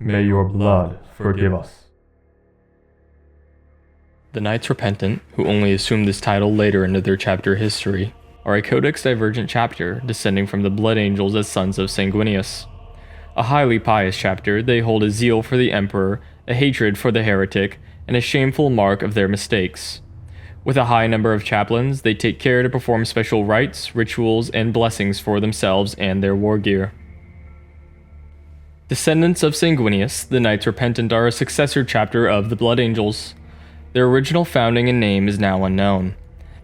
May your blood forgive us. The Knights Repentant, who only assumed this title later into their chapter history, are a Codex Divergent chapter descending from the Blood Angels as sons of Sanguinius. A highly pious chapter, they hold a zeal for the Emperor, a hatred for the heretic, and a shameful mark of their mistakes. With a high number of chaplains, they take care to perform special rites, rituals, and blessings for themselves and their war gear. Descendants of Sanguinius, the Knights Repentant are a successor chapter of the Blood Angels. Their original founding and name is now unknown.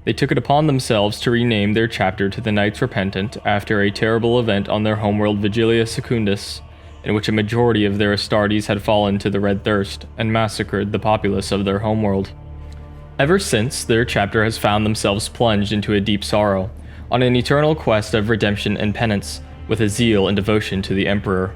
They took it upon themselves to rename their chapter to the Knights Repentant after a terrible event on their homeworld Vigilia Secundus, in which a majority of their Astartes had fallen to the Red Thirst and massacred the populace of their homeworld. Ever since, their chapter has found themselves plunged into a deep sorrow, on an eternal quest of redemption and penance, with a zeal and devotion to the Emperor.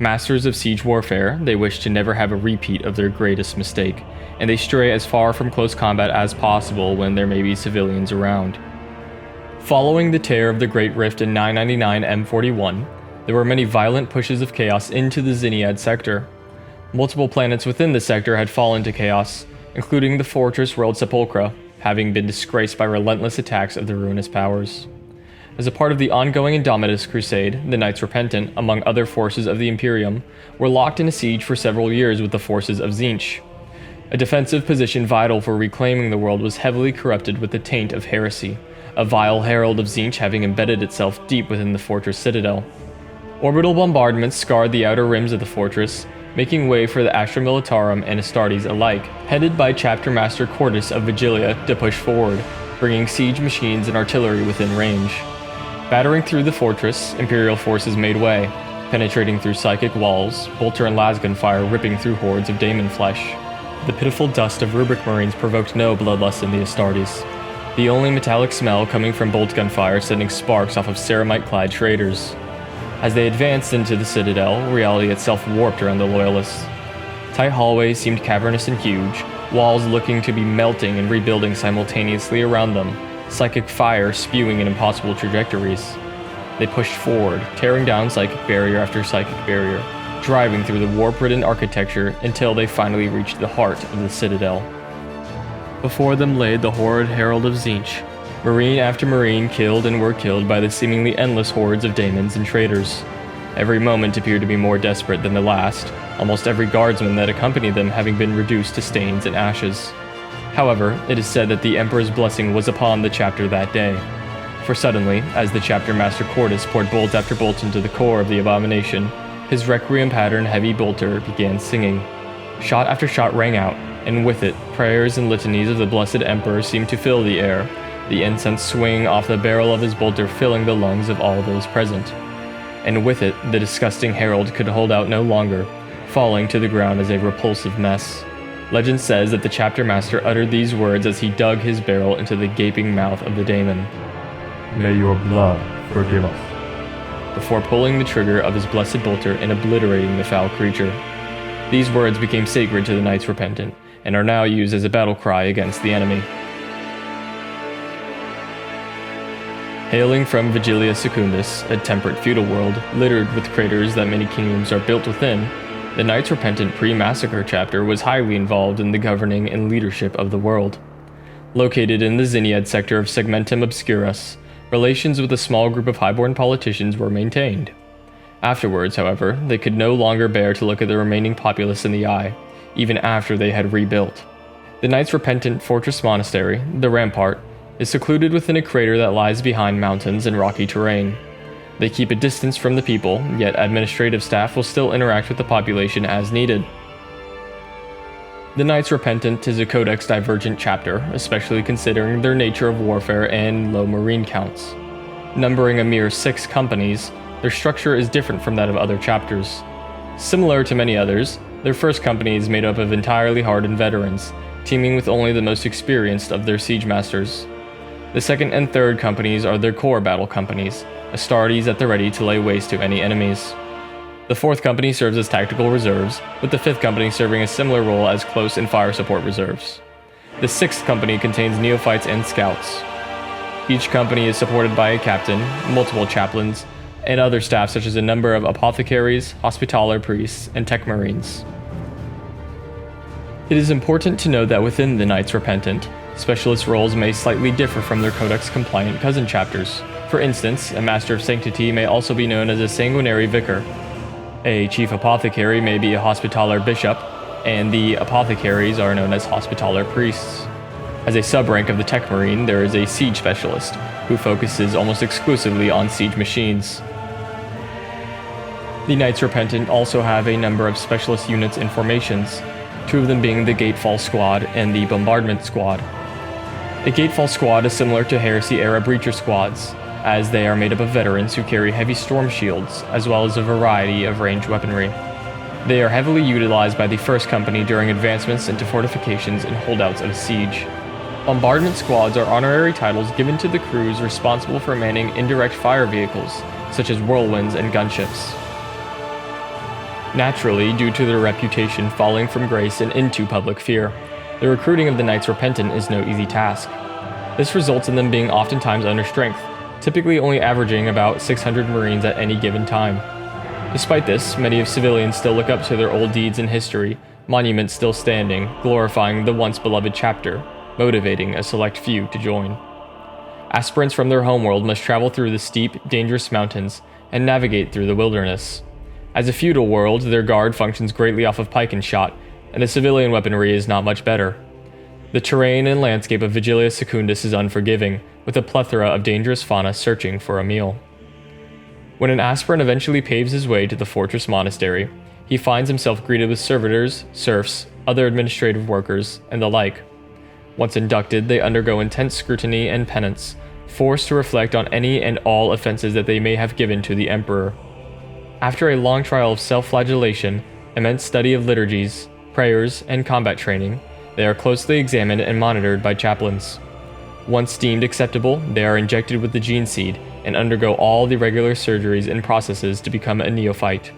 Masters of siege warfare, they wish to never have a repeat of their greatest mistake, and they stray as far from close combat as possible when there may be civilians around. Following the tear of the Great Rift in 999 M41, there were many violent pushes of chaos into the Zinniad sector. Multiple planets within the sector had fallen to chaos, including the fortress world Sepulchra, having been disgraced by relentless attacks of the ruinous powers. As a part of the ongoing Indomitus Crusade, the Knights Repentant, among other forces of the Imperium, were locked in a siege for several years with the forces of Tzeentch. A defensive position vital for reclaiming the world was heavily corrupted with the taint of heresy, a vile herald of Tzeentch having embedded itself deep within the fortress citadel. Orbital bombardments scarred the outer rims of the fortress, making way for the Astra Militarum and Astartes alike, headed by Chapter Master Cordus of Vigilia, to push forward, bringing siege machines and artillery within range. Battering through the fortress, Imperial forces made way, penetrating through psychic walls, bolter and lasgun fire ripping through hordes of daemon flesh. The pitiful dust of Rubric Marines provoked no bloodlust in the Astartes, the only metallic smell coming from bolt gun fire sending sparks off of ceramite-clad traders. As they advanced into the citadel, reality itself warped around the Loyalists. Tight hallways seemed cavernous and huge, walls looking to be melting and rebuilding simultaneously around them, psychic fire spewing in impossible trajectories. They pushed forward, tearing down psychic barrier after psychic barrier, driving through the warp-ridden architecture until they finally reached the heart of the citadel. Before them lay the horrid herald of Tzeentch. Marine after marine killed and were killed by the seemingly endless hordes of daemons and traitors. Every moment appeared to be more desperate than the last, almost every guardsman that accompanied them having been reduced to stains and ashes. However, it is said that the Emperor's blessing was upon the chapter that day. For suddenly, as the chapter master Cordus poured bolt after bolt into the core of the abomination, his requiem pattern heavy bolter began singing. Shot after shot rang out, and with it, prayers and litanies of the blessed Emperor seemed to fill the air, the incense swinging off the barrel of his bolter filling the lungs of all those present. And with it, the disgusting herald could hold out no longer, falling to the ground as a repulsive mess. Legend says that the chapter master uttered these words as he dug his barrel into the gaping mouth of the daemon. May your blood forgive us. Before pulling the trigger of his blessed bolter and obliterating the foul creature. These words became sacred to the Knights Repentant, and are now used as a battle cry against the enemy. Hailing from Vigilia Secundus, a temperate feudal world, littered with craters that many kingdoms are built within, the Knights Repentant pre-massacre chapter was highly involved in the governing and leadership of the world. Located in the Zinniad sector of Segmentum Obscurus, relations with a small group of highborn politicians were maintained. Afterwards, however, they could no longer bear to look at the remaining populace in the eye, even after they had rebuilt. The Knights Repentant Fortress Monastery, the Rampart, is secluded within a crater that lies behind mountains and rocky terrain. They keep a distance from the people, yet administrative staff will still interact with the population as needed. The Knights Repentant is a Codex Divergent chapter, especially considering their nature of warfare and low marine counts. Numbering a mere 6 companies, their structure is different from that of other chapters. Similar to many others, their first company is made up of entirely hardened veterans, teaming with only the most experienced of their siege masters. The second and third companies are their core battle companies, Astartes at the ready to lay waste to any enemies. The fourth company serves as tactical reserves, with the fifth company serving a similar role as close and fire support reserves. The sixth company contains neophytes and scouts. Each company is supported by a captain, multiple chaplains, and other staff such as a number of apothecaries, hospitaller priests, and tech marines. It is important to note that within the Knights Repentant, specialist roles may slightly differ from their codex-compliant cousin chapters. For instance, a Master of Sanctity may also be known as a Sanguinary Vicar. A Chief Apothecary may be a Hospitaller Bishop, and the Apothecaries are known as Hospitaller Priests. As a sub-rank of the Tech Marine, there is a Siege Specialist, who focuses almost exclusively on siege machines. The Knights Repentant also have a number of specialist units and formations, 2 of them being the Gatefall Squad and the Bombardment Squad. A Gatefall Squad is similar to Heresy-era Breacher Squads, as they are made up of veterans who carry heavy storm shields, as well as a variety of ranged weaponry. They are heavily utilized by the First Company during advancements into fortifications and holdouts of siege. Bombardment Squads are honorary titles given to the crews responsible for manning indirect fire vehicles, such as whirlwinds and gunships. Naturally, due to their reputation falling from grace and into public fear, the recruiting of the Knights Repentant is no easy task. This results in them being oftentimes under strength, typically only averaging about 600 Marines at any given time. Despite this, many of civilians still look up to their old deeds in history, monuments still standing, glorifying the once beloved chapter, motivating a select few to join. Aspirants from their homeworld must travel through the steep, dangerous mountains and navigate through the wilderness. As a feudal world, their guard functions greatly off of pike and shot, and the civilian weaponry is not much better. The terrain and landscape of Vigilia Secundus is unforgiving, with a plethora of dangerous fauna searching for a meal. When an aspirant eventually paves his way to the fortress monastery, he finds himself greeted with servitors, serfs, other administrative workers, and the like. Once inducted, they undergo intense scrutiny and penance, forced to reflect on any and all offenses that they may have given to the Emperor. After a long trial of self-flagellation, immense study of liturgies, prayers, and combat training, they are closely examined and monitored by chaplains. Once deemed acceptable, they are injected with the gene seed and undergo all the regular surgeries and processes to become a neophyte.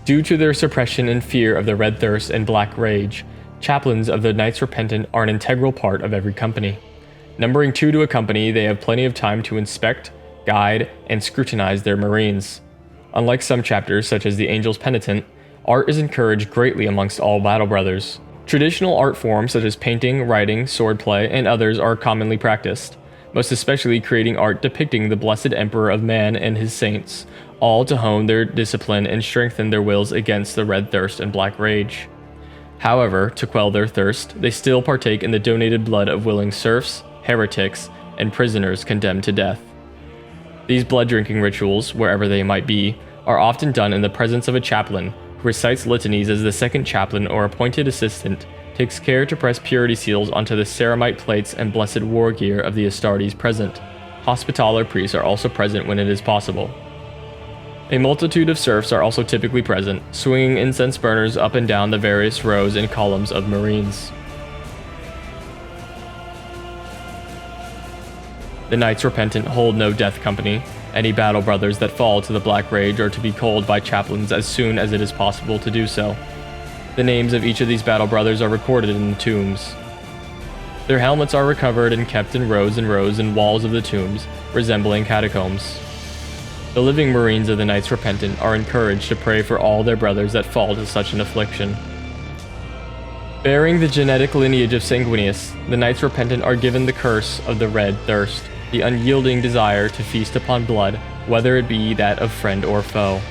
Due to their suppression and fear of the Red Thirst and Black Rage, chaplains of the Knights Repentant are an integral part of every company. Numbering 2 to a company, they have plenty of time to inspect, guide, and scrutinize their Marines. Unlike some chapters, such as the Angel's Penitent, art is encouraged greatly amongst all battle brothers. Traditional art forms such as painting, writing, swordplay, and others are commonly practiced, most especially creating art depicting the blessed Emperor of Man and his saints, all to hone their discipline and strengthen their wills against the Red Thirst and Black Rage. However, to quell their thirst, they still partake in the donated blood of willing serfs, heretics, and prisoners condemned to death. These blood-drinking rituals, wherever they might be, are often done in the presence of a chaplain, who recites litanies as the second chaplain or appointed assistant takes care to press purity seals onto the ceramite plates and blessed war gear of the Astartes present. Hospitaller priests are also present when it is possible. A multitude of serfs are also typically present, swinging incense burners up and down the various rows and columns of Marines. The Knights Repentant hold no death company. Any battle brothers that fall to the Black Rage are to be culled by chaplains as soon as it is possible to do so. The names of each of these battle brothers are recorded in the tombs. Their helmets are recovered and kept in rows and rows in walls of the tombs, resembling catacombs. The living Marines of the Knights Repentant are encouraged to pray for all their brothers that fall to such an affliction. Bearing the genetic lineage of Sanguinius, the Knights Repentant are given the curse of the Red Thirst, the unyielding desire to feast upon blood, whether it be that of friend or foe.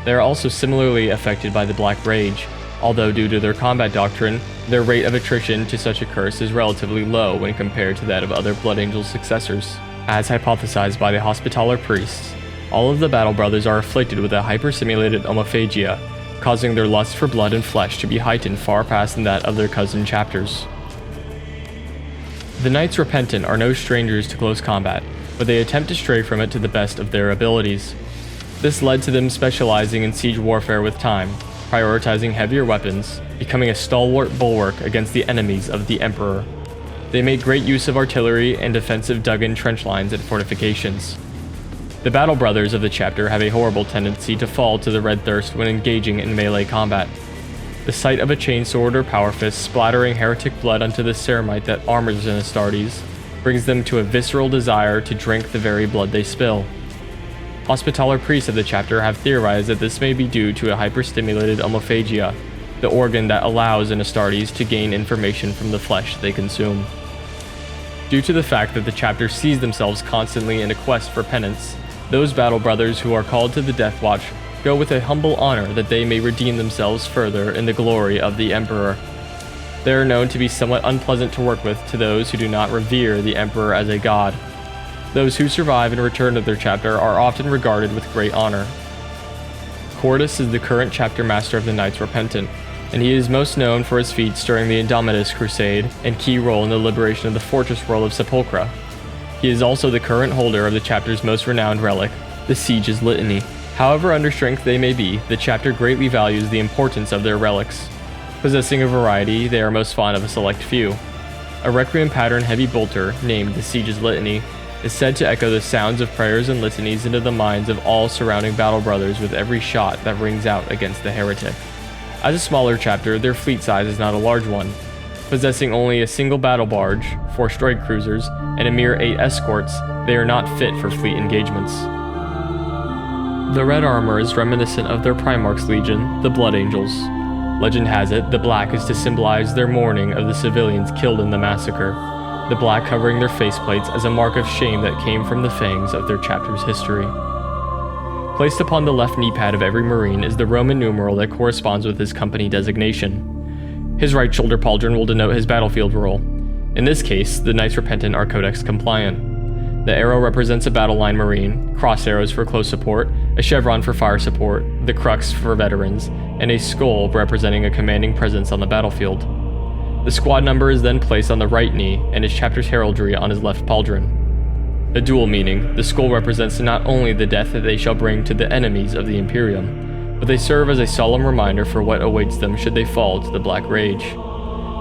They are also similarly affected by the Black Rage, although due to their combat doctrine, their rate of attrition to such a curse is relatively low when compared to that of other Blood Angel successors. As hypothesized by the Hospitaller priests, all of the Battle Brothers are afflicted with a hyper-simulated homophagia, causing their lust for blood and flesh to be heightened far past that of their cousin chapters. The Knights Repentant are no strangers to close combat, but they attempt to stray from it to the best of their abilities. This led to them specializing in siege warfare with time, prioritizing heavier weapons, becoming a stalwart bulwark against the enemies of the Emperor. They made great use of artillery and defensive dug-in trench lines and fortifications. The Battle Brothers of the chapter have a horrible tendency to fall to the Red Thirst when engaging in melee combat. The sight of a chainsword or power fist splattering heretic blood onto the ceramite that armors an Astartes, brings them to a visceral desire to drink the very blood they spill. Hospitaller priests of the chapter have theorized that this may be due to a hyperstimulated omophagia, the organ that allows an Astartes to gain information from the flesh they consume. Due to the fact that the chapter sees themselves constantly in a quest for penance, those battle brothers who are called to the Death Watch go with a humble honor that they may redeem themselves further in the glory of the Emperor. They are known to be somewhat unpleasant to work with to those who do not revere the Emperor as a god. Those who survive and return to their chapter are often regarded with great honor. Cordus is the current chapter master of the Knights Repentant, and he is most known for his feats during the Indomitus Crusade and key role in the liberation of the fortress world of Sepulchra. He is also the current holder of the chapter's most renowned relic, the Siege's Litany. However under strength they may be, the chapter greatly values the importance of their relics. Possessing a variety, they are most fond of a select few. A Requiem pattern heavy bolter, named the Siege's Litany, is said to echo the sounds of prayers and litanies into the minds of all surrounding battle brothers with every shot that rings out against the heretic. As a smaller chapter, their fleet size is not a large one. Possessing only a single battle barge, 4 strike cruisers, and a mere 8 escorts, they are not fit for fleet engagements. The red armor is reminiscent of their Primarch's legion, the Blood Angels. Legend has it, the black is to symbolize their mourning of the civilians killed in the massacre, the black covering their faceplates as a mark of shame that came from the fangs of their chapter's history. Placed upon the left knee pad of every Marine is the Roman numeral that corresponds with his company designation. His right shoulder pauldron will denote his battlefield role. In this case, the Knights Repentant are Codex compliant. The arrow represents a battle line Marine, cross arrows for close support, a chevron for fire support, the crux for veterans, and a skull representing a commanding presence on the battlefield. The squad number is then placed on the right knee and his chapter's heraldry on his left pauldron. A dual meaning, the skull represents not only the death that they shall bring to the enemies of the Imperium, but they serve as a solemn reminder for what awaits them should they fall to the Black Rage.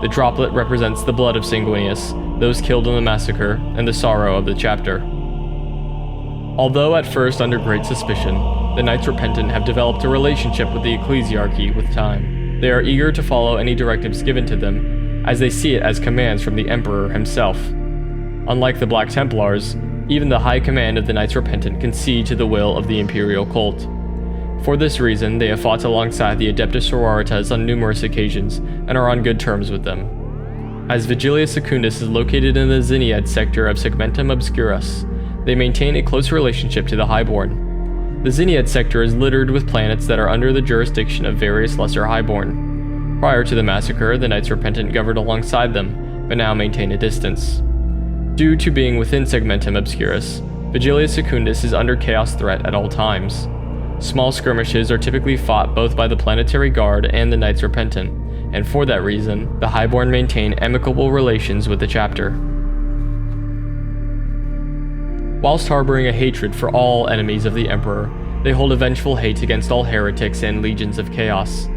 The droplet represents the blood of Sanguinius, those killed in the massacre, and the sorrow of the chapter. Although at first under great suspicion, the Knights Repentant have developed a relationship with the ecclesiarchy with time. They are eager to follow any directives given to them, as they see it as commands from the Emperor himself. Unlike the Black Templars, even the high command of the Knights Repentant can see to the will of the Imperial cult. For this reason, they have fought alongside the Adeptus Sororitas on numerous occasions, and are on good terms with them. As Vigilia Secundus is located in the Zinniad sector of Segmentum Obscurus, they maintain a close relationship to the Highborn. The Zinniad sector is littered with planets that are under the jurisdiction of various lesser Highborn. Prior to the massacre, the Knights Repentant governed alongside them, but now maintain a distance. Due to being within Segmentum Obscurus, Vigilia Secundus is under chaos threat at all times. Small skirmishes are typically fought both by the Planetary Guard and the Knights Repentant, and for that reason, the Highborn maintain amicable relations with the chapter. Whilst harboring a hatred for all enemies of the Emperor, they hold a vengeful hate against all heretics and legions of chaos.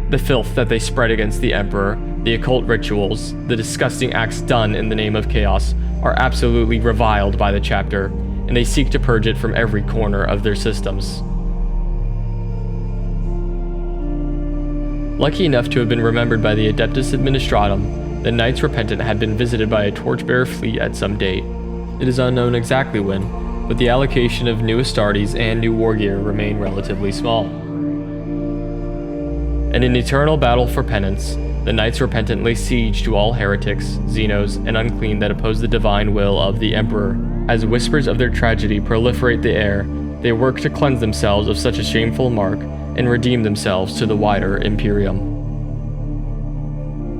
The filth that they spread against the Emperor, the occult rituals, the disgusting acts done in the name of chaos, are absolutely reviled by the chapter, and they seek to purge it from every corner of their systems. Lucky enough to have been remembered by the Adeptus Administratum, the Knights Repentant had been visited by a torchbearer fleet at some date. It is unknown exactly when, but the allocation of new Astartes and new war gear remain relatively small. In an eternal battle for penance, the Knights Repentant lay siege to all heretics, Xenos, and unclean that oppose the divine will of the Emperor. As whispers of their tragedy proliferate the air, they work to cleanse themselves of such a shameful mark and redeem themselves to the wider Imperium.